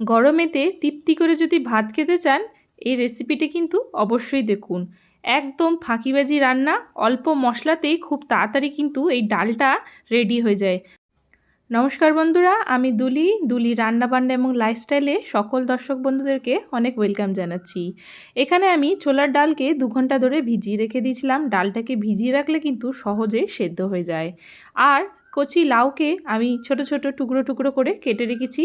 গরমেতে তৃপ্তি করে যদি ভাত খেতে চান এই রেসিপিটি কিন্তু অবশ্যই দেখুন। একদম ফাঁকিবাজি রান্না, অল্প মশলাতেই খুব তাড়াতাড়ি কিন্তু এই ডালটা রেডি হয়ে যায়। নমস্কার বন্ধুরা, আমি দুলি রান্নাবান্না এবং লাইফস্টাইলে সকল দর্শক বন্ধুদেরকে অনেক ওয়েলকাম জানাচ্ছি। এখানে আমি ছোলার ডালকে 2 ঘন্টা ধরে ভিজিয়ে রেখে দিয়েছিলাম। ডালটাকে ভিজিয়ে রাখলে কিন্তু সহজে সেদ্ধ হয়ে যায়। আর কচি লাউকে আমি ছোট ছোট টুকরো টুকরো করে কেটে রেখেছি।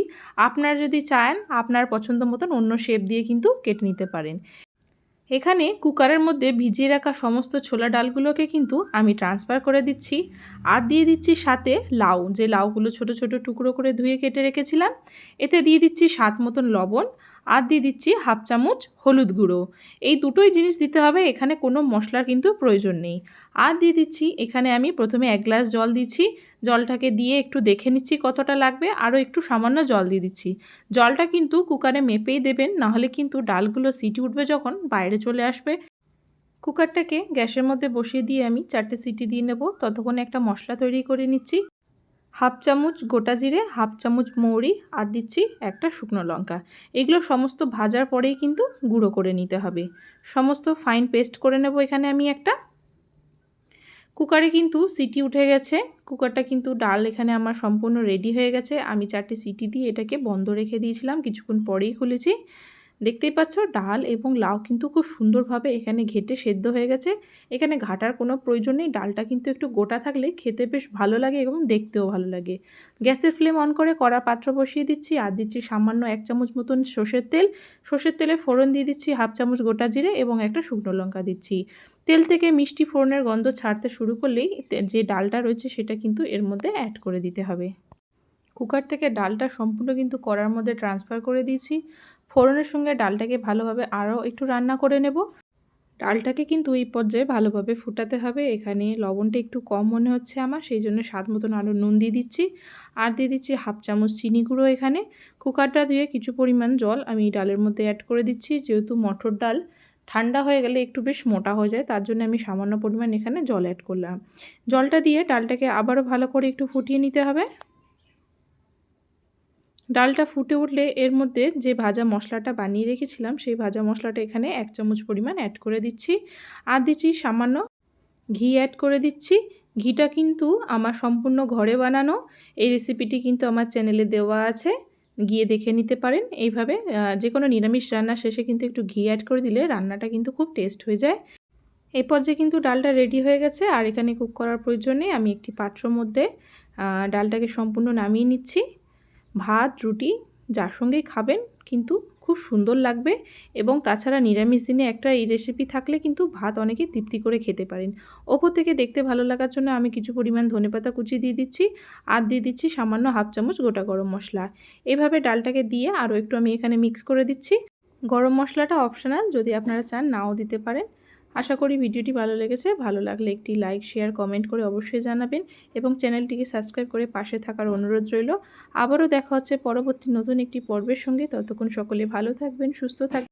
আপনারা যদি চান আপনার পছন্দ মতন অন্য শেপ দিয়ে কিন্তু কেটে নিতে পারেন। এখানে কুকারের মধ্যে ভিজিয়ে রাখা সমস্ত ছোলা ডালগুলোকে কিন্তু আমি ট্রান্সফার করে দিচ্ছি। আর দিয়ে দিচ্ছি সাথে লাউ, যে লাউগুলো ছোট ছোট টুকরো করে ধুয়ে কেটে রেখেছিলাম। এতে দিয়ে দিচ্ছি স্বাদ মতন লবণ, আর দিয়ে দিচ্ছি হাফ চামচ হলুদ গুঁড়ো। এই দুটোই জিনিস দিতে হবে, এখানে কোনো মশলার কিন্তু প্রয়োজন নেই। আর দিয়ে দিচ্ছি এখানে আমি প্রথমে 1 গ্লাস জল দিচ্ছি। জলটাকে দিয়ে একটু দেখে নিচ্ছি কতটা লাগবে, আরও একটু সামান্য জল দিয়ে দিচ্ছি। জলটা কিন্তু কুকারে মেপেই দেবেন, নাহলে কিন্তু ডালগুলো সিটি উঠবে যখন বাইরে চলে আসবে। কুকারটাকে গ্যাসের মধ্যে বসিয়ে দিয়ে আমি 4টে সিটি দিয়ে নেব। ততক্ষণে একটা মশলা তৈরি করে নিচ্ছি। হাফ চামচ গোটা জিরে, হাফ চামচ মৌরি, আর দিচ্ছি একটা শুকনো লঙ্কা। এগুলো সমস্ত ভাজার পরেই কিন্তু গুঁড়ো করে নিতে হবে। সমস্ত ফাইন পেস্ট করে নেব এখানে আমি একটা। কুকারে কিন্তু সিটি উঠে গেছে। কুকারটা কিন্তু ডাল এখানে আমার সম্পূর্ণ রেডি হয়ে গেছে। আমি 4টে সিটি দিয়ে এটাকে বন্ধ রেখে দিয়েছিলাম, কিছুক্ষণ পরেই খুলেছি। দেখতেই পাচ্ছ ডাল এবং লাউ কিন্তু খুব সুন্দরভাবে এখানে ঘেটে সেদ্ধ হয়ে গেছে। এখানে ঘাটার কোনো প্রয়োজন নেই, ডালটা কিন্তু একটু গোটা থাকলে খেতে বেশ ভালো লাগে এবং দেখতেও ভালো লাগে। গ্যাসের ফ্লেম অন করে কড়া পাত্র বসিয়ে দিচ্ছি, আর দিচ্ছি সামান্য 1 চামচ মতন সর্ষের তেল। সর্ষের তেলে ফোড়ন দিয়ে দিচ্ছি হাফ চামচ গোটা জিরে এবং একটা শুকনো লঙ্কা দিচ্ছি। তেল থেকে মিষ্টি ফোড়নের গন্ধ ছাড়তে শুরু করলেই যে ডালটা রয়েছে সেটা কিন্তু এর মধ্যে অ্যাড করে দিতে হবে। কুকার থেকে ডালটা সম্পূর্ণ কিন্তু কড়ার মধ্যে ট্রান্সফার করে দিয়েছি। ফোড়নের সঙ্গে ডালটাকে ভালোভাবে আরও একটু রান্না করে নেব। ডালটাকে কিন্তু এই পর্যায়ে ভালোভাবে ফুটাতে হবে। এখানে লবণটা একটু কম মনে হচ্ছে আমার, সেই জন্য স্বাদ মতন আরও নুন দিয়ে দিচ্ছি। আর দিয়ে দিচ্ছি হাফ চামচ চিনি গুঁড়ো। এখানে কুকারটা দিয়ে কিছু পরিমাণ জল আমি ডালের মধ্যে অ্যাড করে দিচ্ছি। যেহেতু মটর ডাল ঠান্ডা হয়ে গেলে একটু বেশ মোটা হয়ে যায়, তার জন্য আমি সামান্য পরিমাণ এখানে জল অ্যাড করলাম। জলটা দিয়ে ডালটাকে আবারও ভালো করে একটু ফুটিয়ে নিতে হবে। ডালটা ফুটে উঠলে এর মধ্যে যে ভাজা মশলাটা বানিয়ে রেখেছিলাম সেই ভাজা মশলাটা এখানে 1 চামচ পরিমাণ অ্যাড করে দিচ্ছি। আর দিচ্ছি সামান্য ঘি অ্যাড করে দিচ্ছি। ঘিটা কিন্তু আমার সম্পূর্ণ ঘরে বানানো। এই রেসিপিটি কিন্তু আমার চ্যানেলে দেওয়া আছে, গিয়ে দেখে নিতে পারেন। এইভাবে যে কোনো নিরামিষ রান্না শেষে কিন্তু একটু ঘি অ্যাড করে দিলে রান্নাটা কিন্তু খুব টেস্ট হয়ে যায়। এই পর্যায়ে কিন্তু ডালটা রেডি হয়ে গেছে। আর এখানে কুক করার প্রয়োজন নেই, আমি একটি পাত্রের মধ্যে ডালটাকে সম্পূর্ণ নামিয়ে নিচ্ছি। ভাত রুটি যার সঙ্গেই খাবেন কিন্তু খুব সুন্দর লাগবে। এবং তাছাড়া নিরামিষ দিনে একটা এই রেসিপি থাকলে কিন্তু ভাত অনেকেই তৃপ্তি করে খেতে পারেন। ওপর থেকে দেখতে ভালো লাগার জন্য আমি কিছু পরিমাণ ধনেপাতা কুচি দিয়ে দিচ্ছি। আর দিয়ে দিচ্ছি সামান্য হাফ চামচ গোটা গরম মশলা। এভাবে ডালটাকে দিয়ে আরও একটু আমি এখানে মিক্স করে দিচ্ছি। গরম মশলাটা অপশনাল, যদি আপনারা চান নাও দিতে পারেন। আশা করি ভিডিওটি ভালো লেগেছে। ভালো লাগলে একটি লাইক শেয়ার কমেন্ট করে অবশ্যই জানাবেন এবং চ্যানেলটিকে সাবস্ক্রাইব করে পাশে থাকার অনুরোধ রইল। আবারও দেখা হচ্ছে পরবর্তী নতুন একটি পর্বের সঙ্গে। ততক্ষণ সকলে ভালো থাকবেন, সুস্থ থাকবেন।